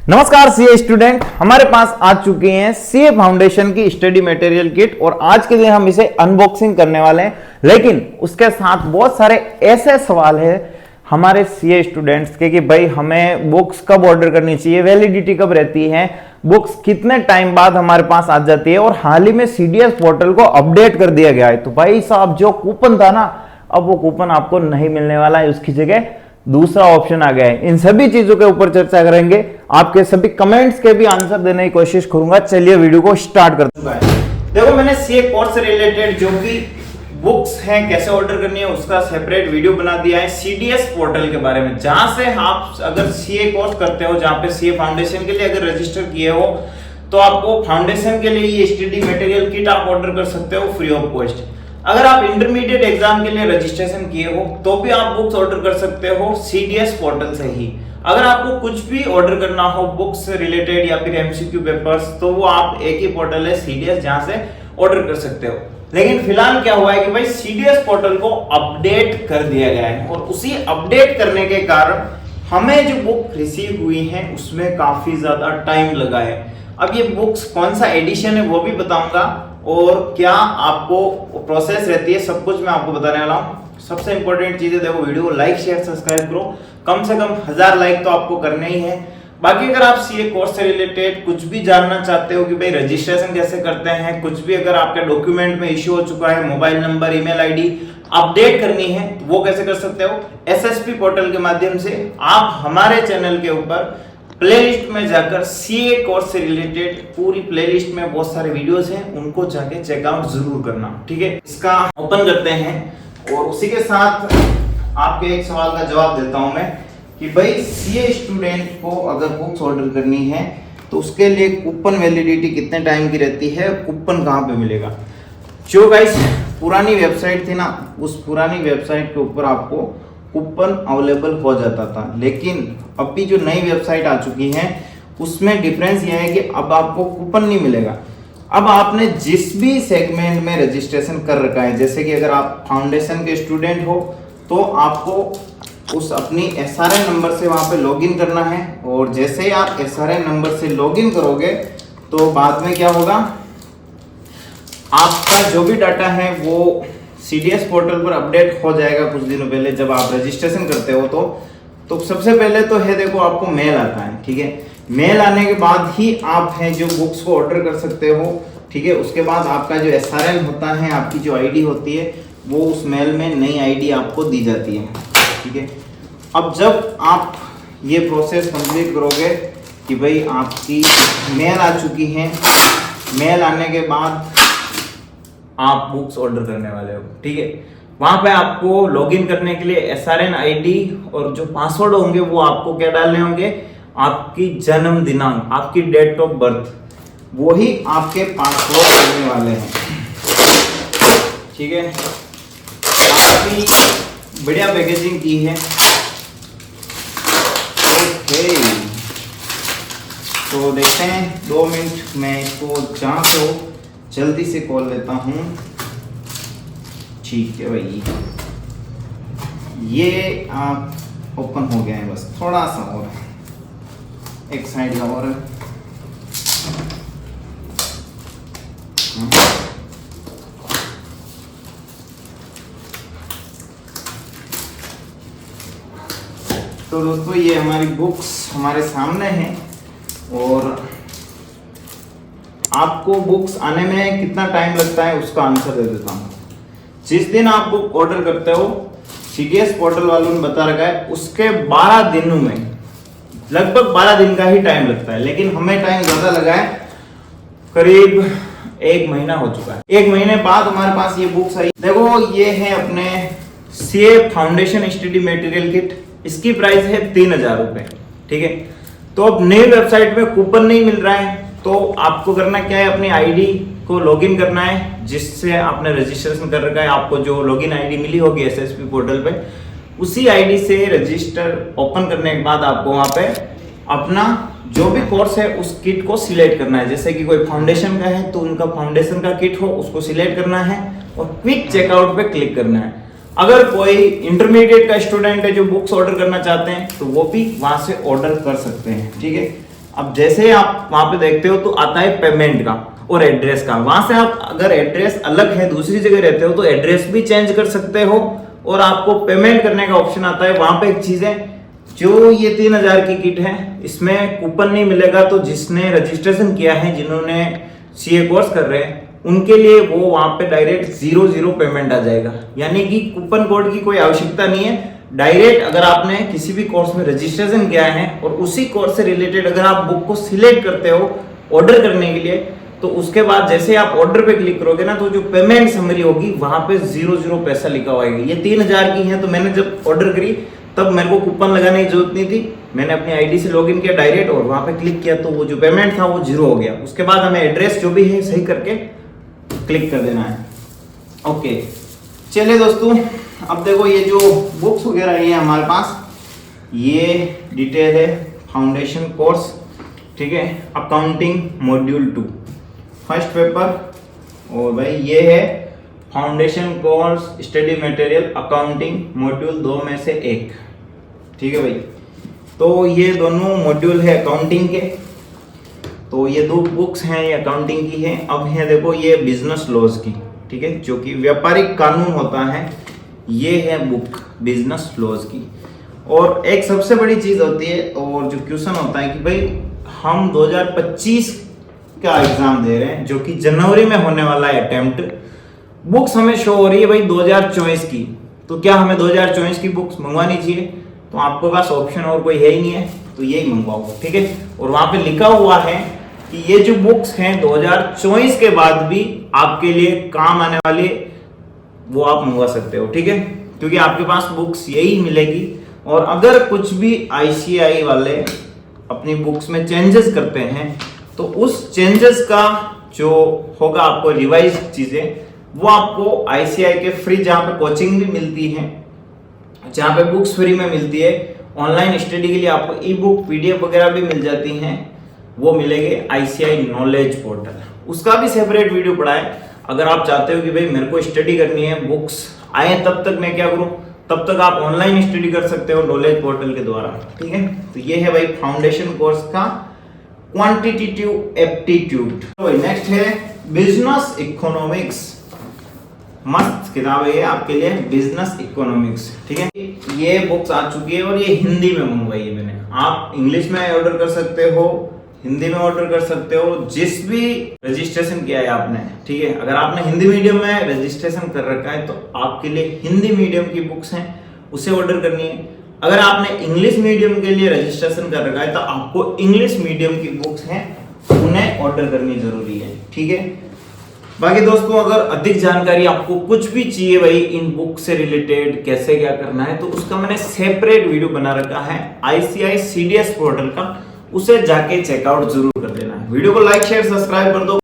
नमस्कार CA student, हमारे पास आ चुके हैं सीए फाउंडेशन की स्टडी मटेरियल किट और आज के दिन हम इसे अनबॉक्सिंग करने वाले हैं। लेकिन उसके साथ बहुत सारे ऐसे सवाल है हमारे सीए स्टूडेंट्स के कि भाई हमें बुक्स कब ऑर्डर करनी चाहिए, वैलिडिटी कब रहती है, बुक्स कितने टाइम बाद हमारे पास आ जाती है। और हाल ही में सीडीएस पोर्टल को अपडेट कर दिया गया है, तो भाई साहब जो कूपन था ना, अब वो कूपन आपको नहीं मिलने वाला है, उसकी जगह दूसरा ऑप्शन आ गया है। इन सभी चीजों के ऊपर चर्चा करेंगे, आपके सभी कमेंट्स के भी आंसर देने की कोशिश करूंगा। चलिए वीडियो को स्टार्ट करते हैं। देखो, मैंने सीए कोर्स से रिलेटेड जो भी बुक्स हैं कैसे ऑर्डर करनी है उसका सेपरेट वीडियो बना दिया है सीडीएस पोर्टल के बारे में, जहां से आप अगर सीए कोर्स करते हो, जहां पे सीए फाउंडेशन के लिए अगर रजिस्टर किए हो तो आपको फाउंडेशन के लिए ये स्टडी मटेरियल किट आप ऑर्डर कर सकते हो फ्री ऑफ कॉस्ट। अगर आप इंटरमीडिएट एग्जाम के लिए रजिस्ट्रेशन किए हो तो भी आप बुक्स ऑर्डर कर सकते हो सीडीएस पोर्टल से ही। अगर आपको कुछ भी ऑर्डर करना हो बुक्स से रिलेटेड या फिर एमसीक्यू पेपर्स, तो वो आप एक ही पोर्टल है सीडीएस, जहां से ऑर्डर कर सकते हो। लेकिन फिलहाल क्या हुआ है कि भाई सीडीएस पोर्टल को अपडेट कर दिया गया है और उसी अपडेट करने के कारण हमें जो बुक रिसीव हुई है उसमें काफी ज्यादा टाइम लगा है। अब ये बुक्स कौन सा एडिशन है वो भी बताऊंगा और क्या आपको प्रोसेस रहती है, सब कुछ मैं आपको बताने वाला हूँ। सबसे इंपॉर्टेंट चीज है, देखो वीडियो को लाइक शेयर सब्सक्राइब करो, कम से कम 1000 लाइक तो आपको करने ही है। बाकी अगर आप सीए कोर्स से रिलेटेड कुछ भी जानना चाहते हो कि भाई रजिस्ट्रेशन कैसे करते हैं, कुछ भी अगर आपके डॉक्यूमेंट में इश्यू हो चुका है, mobile number email ID update करनी है तो वो कैसे कर सकते हो, एसएसपी पोर्टल के माध्यम से आप हमारे चैनल के ऊपर प्लेलिस्ट में जाकर सीए कोर्स से रिलेटेड पूरी प्लेलिस्ट में बहुत सारे वीडियोस हैं, उनको जाके चेकआउट जरूर करना। ठीक है, इसका ओपन करते हैं और उसी के साथ आपके एक सवाल का जवाब देता हूं मैं कि भाई सीए स्टूडेंट को अगर बुक्स ऑर्डर करनी है तो उसके लिए कूपन वैलिडिटी कितने टाइम की रहती है, कूपन कहां पे मिलेगा। जो गाइस पुरानी वेबसाइट थी ना, उस पुरानी वेबसाइट के ऊपर आपको कूपन अवेलेबल हो जाता था, लेकिन अभी जो नई वेबसाइट आ चुकी है उसमें डिफरेंस यह है कि अब आपको कूपन नहीं मिलेगा। अब आपने जिस भी सेगमेंट में रजिस्ट्रेशन कर रखा है, जैसे कि अगर आप फाउंडेशन के स्टूडेंट हो तो आपको उस अपनी एसआरएन नंबर से वहां पे लॉगिन करना है और जैसे ही आप एसआरएन नंबर से लॉगिन करोगे तो बाद में क्या होगा, आपका जो भी डाटा है वो सीडीएस पोर्टल पर अपडेट हो जाएगा कुछ दिनों पहले जब आप रजिस्ट्रेशन करते हो। तो सबसे पहले तो है, देखो आपको मेल आता है। ठीक है, मेल आने के बाद ही आप हैं जो बुक्स को ऑर्डर कर सकते हो। ठीक है, उसके बाद आपका जो एसआरएन होता है, आपकी जो आईडी होती है, वो उस मेल में नई आईडी आपको दी जाती है। ठीक है, अब जब आप ये प्रोसेस कंप्लीट करोगे कि भाई आपकी मेल आ चुकी है, मेल आने के बाद आप बुक्स ऑर्डर करने वाले हो। ठीक है, वहां पे आपको लॉगिन करने के लिए एसआरएन आईडी और जो पासवर्ड होंगे वो आपको क्या डालने होंगे, आपकी जन्म दिनांक, आपकी डेट ऑफ बर्थ, वो ही आपके पासवर्ड होने वाले हैं। ठीक है, काफी बढ़िया पैकेजिंग की है। ओके, तो देखते हैं 2 मिनट में इसको जहां से हो जल्दी से खोल लेता हूं। ठीक है भाई, ये आप ओपन हो गया है, बस थोड़ा सा और एक साइड का और तो दोस्तों ये हमारी बुक्स हमारे सामने हैं और आपको बुक्स आने में कितना टाइम लगता है उसका आंसर दे देता हूं। जिस दिन आप बुक ऑर्डर करते हो, सीडीएस पोर्टल वालों ने बता रखा है उसके 12 दिनों में, लगभग 12 दिन का ही टाइम लगता है, लेकिन हमें टाइम ज्यादा लगा है, करीब 1 महीना हो चुका है। 1 महीने बाद हमारे पास ये बुक्स आई। देखो ये है अपने CA foundation study material kit, इसकी प्राइस है 3000 रुपए। ठीक है, तो अब नई वेबसाइट में कूपन नहीं मिल रहा है तो आपको करना क्या है, अपनी आईडी को लॉगिन करना है जिससे आपने रजिस्ट्रेशन कर रखा है। आपको जो लॉगिन आईडी मिली होगी एसएसपी पोर्टल पे, उसी आईडी से रजिस्टर ओपन करने के बाद आपको वहां पे अपना जो भी कोर्स है उस किट को सिलेक्ट करना है। जैसे कि कोई फाउंडेशन का है तो उनका फाउंडेशन का किट हो, उसको सिलेक्ट करना है और क्विक चेकआउट पे क्लिक करना है। अगर कोई इंटरमीडिएट का स्टूडेंट है जो बुक्स ऑर्डर करना चाहते हैं तो वो भी वहां से ऑर्डर कर सकते हैं। ठीक है, अब जैसे आप वहां पे देखते हो तो आता है पेमेंट का और एड्रेस का। वहां से आप अगर एड्रेस अलग है, दूसरी जगह रहते हो, तो एड्रेस भी चेंज कर सकते हो और आपको पेमेंट करने का ऑप्शन आता है। वहां पे एक चीज है, जो ये 3000 की किट है इसमें कूपन नहीं मिलेगा, तो जिसने रजिस्ट्रेशन किया है, जिन्होंने सीए कोर्स कर रहे हैं, उनके लिए वो वहां पे डायरेक्ट 0 पेमेंट आ जाएगा। यानी कि कूपन कोड की कोई आवश्यकता नहीं है। डायरेक्ट अगर आपने किसी भी कोर्स में रजिस्ट्रेशन किया है और उसी कोर्स से रिलेटेड अगर आप बुक को सिलेक्ट करते हो ऑर्डर करने के लिए, तो उसके बाद जैसे आप ऑर्डर पे क्लिक करोगे ना, तो जो पेमेंट समरी होगी वहां पे 0 पैसा लिखा हुआ है। ये 3000 की है, तो मैंने जब ऑर्डर करी तब मेरे को कूपन लगाने की जरूरत नहीं थी। मैंने अपनी आईडी से लॉगिन किया डायरेक्ट और वहां पे क्लिक किया, तो वो जो पेमेंट था वो 0 हो गया। उसके बाद हमें एड्रेस जो भी है सही करके क्लिक कर देना है। ओके, चलिए दोस्तों, अब देखो ये जो बुक्स वगैरह है हमारे पास, ये डिटेल है फाउंडेशन कोर्स, ठीक है, अकाउंटिंग मॉड्यूल 2 फर्स्ट पेपर। और भाई ये है foundation course study material accounting module 2 में से एक, ठीक है भाई। तो ये दोनों मॉड्यूल है अकाउंटिंग के। तो ये 2 बुक्स हैं, ये अकाउंटिंग की है। अब है देखो ये बिजनेस लॉज की, ठीक है, जो कि व्यापारिक कानून होता है, ये है बुक बिजनेस लॉज की। और एक सबसे बड़ी चीज होती है और जो क्वेश्चन होता है कि भाई हम 2025 का एग्जाम दे रहे हैं, जो कि जनवरी में होने वाला है अटेम्प्ट। बुक्स हमें शो हो रही है भाई 2024 की, तो क्या हमें 2024 की बुक्स मंगवानी चाहिए? तो आपके पास ऑप्शन और कोई है ही नहीं है, तो यही मंगवाओ, ठीक है। और वहां पे लिखा हुआ है कि ये जो बुक्स हैं 2024 के बाद भी आपके लिए काम आने वाली, वो आप मंगवा सकते हो, ठीक है, क्योंकि आपके पास बुक्स यही मिलेगी। और अगर कुछ भी आईसीआई वाले अपनी बुक्स में चेंजेस करते हैं, तो उस चेंजेस का जो होगा आपको रिवाइज चीजें, वो आपको आईसीआई के फ्री, जहां पे कोचिंग भी मिलती है, जहां पे बुक्स फ्री में मिलती है, ऑनलाइन स्टडी के लिए आपको ई बुक पीडीएफ वगैरह भी मिल जाती हैं, वो मिलेंगे आईसीआई नॉलेज पोर्टल। उसका भी सेपरेट वीडियो पड़ा है। अगर आप चाहते हो कि भाई मेरे को स्टडी करनी है, बुक्स आए तब तक मैं क्या करूं, तब तक आप ऑनलाइन स्टडी कर सकते हो नॉलेज पोर्टल के द्वारा, ठीक है। तो ये है भाई फाउंडेशन कोर्स का क्वांटिटेटिव एप्टीट्यूड। तो भाई नेक्स्ट है बिजनेस इकोनॉमिक्स। मस्त किताब है आपके लिए, बिजनेस इकोनॉमिक्स, ठीक है। ये बुक्स आ चुकी है और ये हिंदी में मंगवाई है मैंने। आप इंग्लिश में ऑर्डर कर सकते हो, हिंदी में ऑर्डर कर सकते हो, जिस भी रजिस्ट्रेशन किया है आपने, ठीक है। अगर आपने हिंदी मीडियम में रजिस्ट्रेशन कर रखा है, तो आपके लिए हिंदी मीडियम की बुक्स हैं, उसे ऑर्डर करनी है। अगर आपने इंग्लिश मीडियम के लिए रजिस्ट्रेशन कर रखा है, तो आपको इंग्लिश मीडियम की बुक्स हैं, उन्हें ऑर्डर करनी जरूरी है, ठीक है। बाकी दोस्तों, अगर अधिक जानकारी आपको कुछ भी चाहिए भाई इन बुक से रिलेटेड, कैसे क्या करना है, तो उसका मैंने सेपरेट वीडियो बना रखा है आईसीआई सीडीएस पोर्टल का, उसे जाके चेकआउट जरूर कर लेना है। वीडियो को लाइक शेयर सब्सक्राइब कर दो।